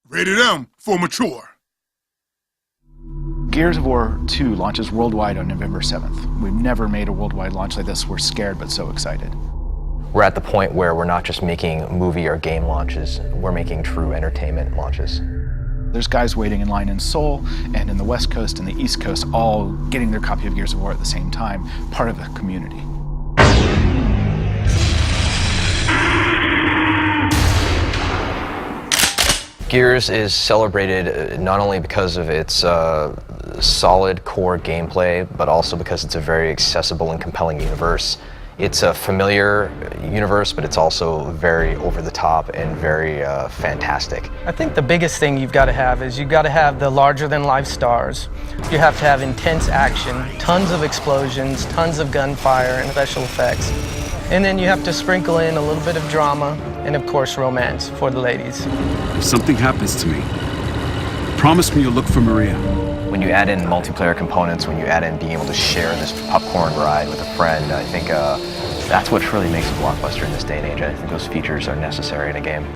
Rated M for mature. Gears of War 2 launches worldwide on November 7th. We've never made a worldwide launch like this. We're scared but so excited. We're at the point where we're not just making movie or game launches, we're making true entertainment launches. There's guys waiting in line in Seoul and in the West Coast and the East Coast, all getting their copy of Gears of War at the same time, part of a community. Gears is celebrated not only because of its solid core gameplay, but also because it's a very accessible and compelling universe. It's a familiar universe, but it's also very over the top and very fantastic. I think the biggest thing you've got to have is you've got to have the larger-than-life stars. You have to have intense action, tons of explosions, tons of gunfire and special effects. And then you have to sprinkle in a little bit of drama and, of course, romance for the ladies. If something happens to me, promise me you'll look for Maria. When you add in multiplayer components, when you add in being able to share this popcorn ride with a friend, I think that's what really makes a blockbuster in this day and age. I think those features are necessary in a game.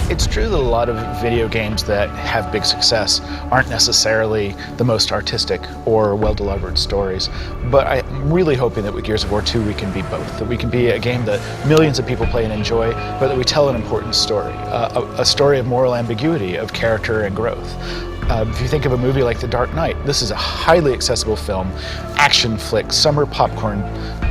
It's true that a lot of video games that have big success aren't necessarily the most artistic or well-delivered stories, but I'm really hoping that with Gears of War 2 we can be both, that we can be a game that millions of people play and enjoy, but that we tell an important story, a story of moral ambiguity, of character and growth. If you think of a movie like The Dark Knight, this is a highly accessible film, action flick, summer popcorn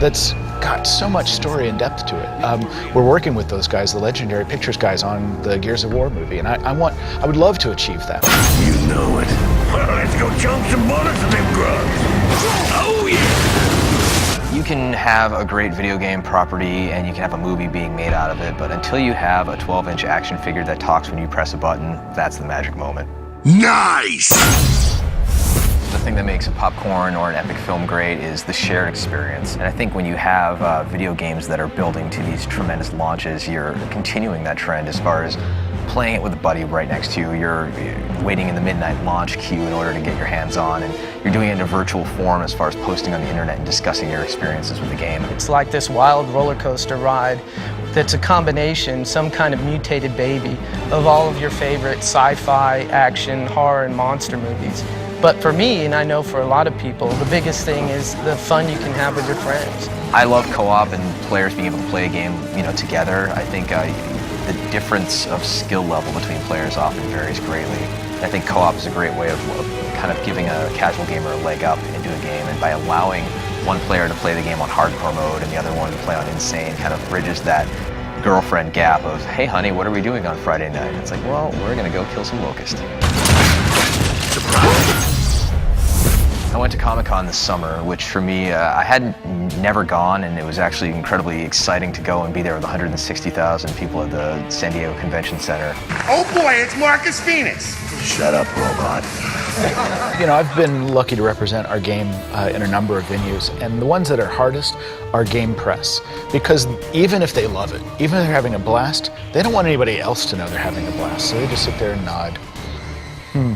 that's got so much story and depth to it. We're working with those guys, the Legendary Pictures guys, on the Gears of War movie, and I would love to achieve that. You know it. Well, let's go chunk some bullets at them grubs. Oh yeah! You can have a great video game property and you can have a movie being made out of it, but until you have a 12-inch action figure that talks when you press a button, that's the magic moment. Nice! The thing that makes a popcorn or an epic film great is the shared experience. And I think when you have video games that are building to these tremendous launches, you're continuing that trend as far as playing it with a buddy right next to you. You're waiting in the midnight launch queue in order to get your hands on, and you're doing it in a virtual form as far as posting on the internet and discussing your experiences with the game. It's like this wild roller coaster ride that's a combination, some kind of mutated baby, of all of your favorite sci-fi, action, horror, and monster movies. But for me, and I know for a lot of people, the biggest thing is the fun you can have with your friends. I love co-op and players being able to play a game, together. I think the difference of skill level between players often varies greatly. I think co-op is a great way of kind of giving a casual gamer a leg up into a game, and by allowing one player to play the game on hardcore mode and the other one to play on insane, kind of bridges that girlfriend gap of, hey honey, what are we doing on Friday night? And it's like, well, we're gonna go kill some locusts. I went to Comic-Con this summer, which for me, I had never gone, and it was actually incredibly exciting to go and be there with 160,000 people at the San Diego Convention Center. Oh boy, it's Marcus Phoenix! Shut up, robot. I've been lucky to represent our game in a number of venues, and the ones that are hardest are game press. Because even if they love it, even if they're having a blast, they don't want anybody else to know they're having a blast, so they just sit there and nod.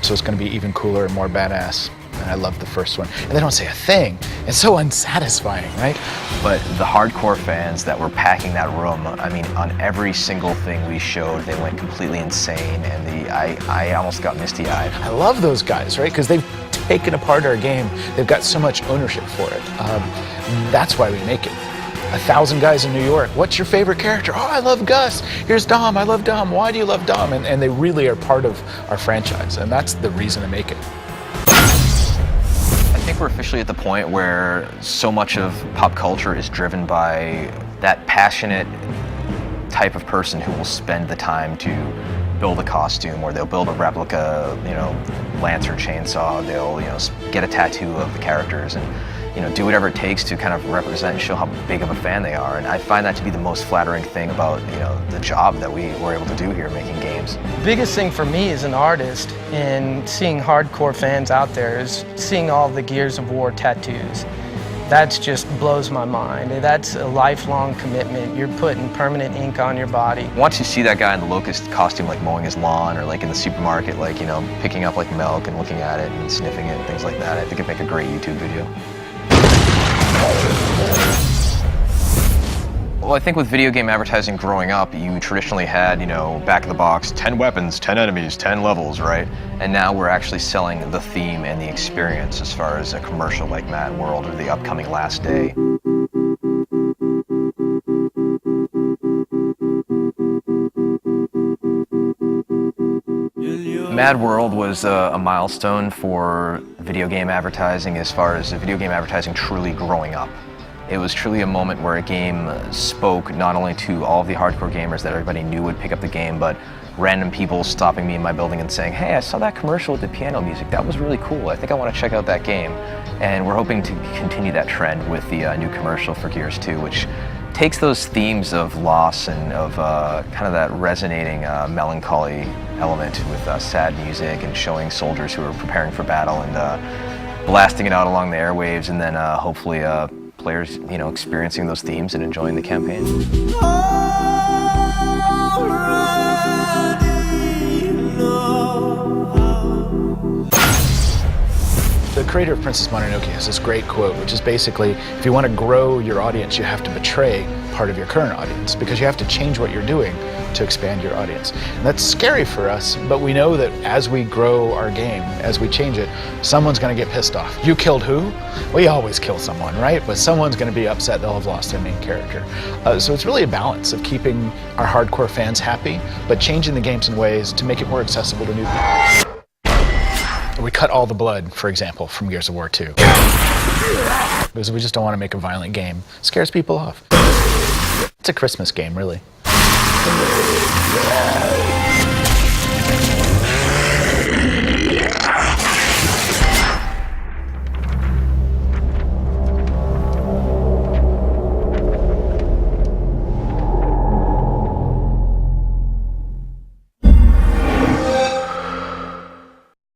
So it's going to be even cooler and more badass. And I love the first one. And they don't say a thing. It's so unsatisfying, right? But the hardcore fans that were packing that room, I mean, on every single thing we showed, they went completely insane, and I almost got misty-eyed. I love those guys, right? Because they've taken apart our game. They've got so much ownership for it. That's why we make it. 1,000 guys in New York. What's your favorite character? Oh, I love Gus. Here's Dom. I love Dom. Why do you love Dom? And they really are part of our franchise, and that's the reason to make it. I think we're officially at the point where so much of pop culture is driven by that passionate type of person who will spend the time to build a costume, or they'll build a replica, lance or chainsaw. They'll, get a tattoo of the characters and, do whatever it takes to kind of represent and show how big of a fan they are. And I find that to be the most flattering thing about, the job that we were able to do here making games. The biggest thing for me as an artist and seeing hardcore fans out there is seeing all the Gears of War tattoos. That just blows my mind. That's a lifelong commitment. You're putting permanent ink on your body. Once you see that guy in the Locust costume, like mowing his lawn, or like in the supermarket, like, picking up like milk and looking at it and sniffing it and things like that, I think it'd make a great YouTube video. Well, I think with video game advertising growing up, you traditionally had, back of the box, 10 weapons, 10 enemies, 10 levels, right? And now we're actually selling the theme and the experience as far as a commercial like Mad World or the upcoming Last Day. Mad World was a milestone for video game advertising as far as video game advertising truly growing up. It was truly a moment where a game spoke not only to all of the hardcore gamers that everybody knew would pick up the game, but random people stopping me in my building and saying, hey, I saw that commercial with the piano music. That was really cool. I think I want to check out that game. And we're hoping to continue that trend with the new commercial for Gears 2, which takes those themes of loss and of kind of that resonating melancholy element with sad music and showing soldiers who are preparing for battle and blasting it out along the airwaves, and then hopefully players, experiencing those themes and enjoying the campaign. The creator of Princess Mononoke has this great quote, which is basically, if you want to grow your audience, you have to betray part of your current audience, because you have to change what you're doing to expand your audience. And that's scary for us, but we know that as we grow our game, as we change it, someone's going to get pissed off. You killed who? We always kill someone, right? But someone's going to be upset they'll have lost their main character. So it's really a balance of keeping our hardcore fans happy, but changing the games in ways to make it more accessible to new people. We cut all the blood, for example, from Gears of War 2. Because we just don't want to make a violent game. It scares people off. It's a Christmas game, really.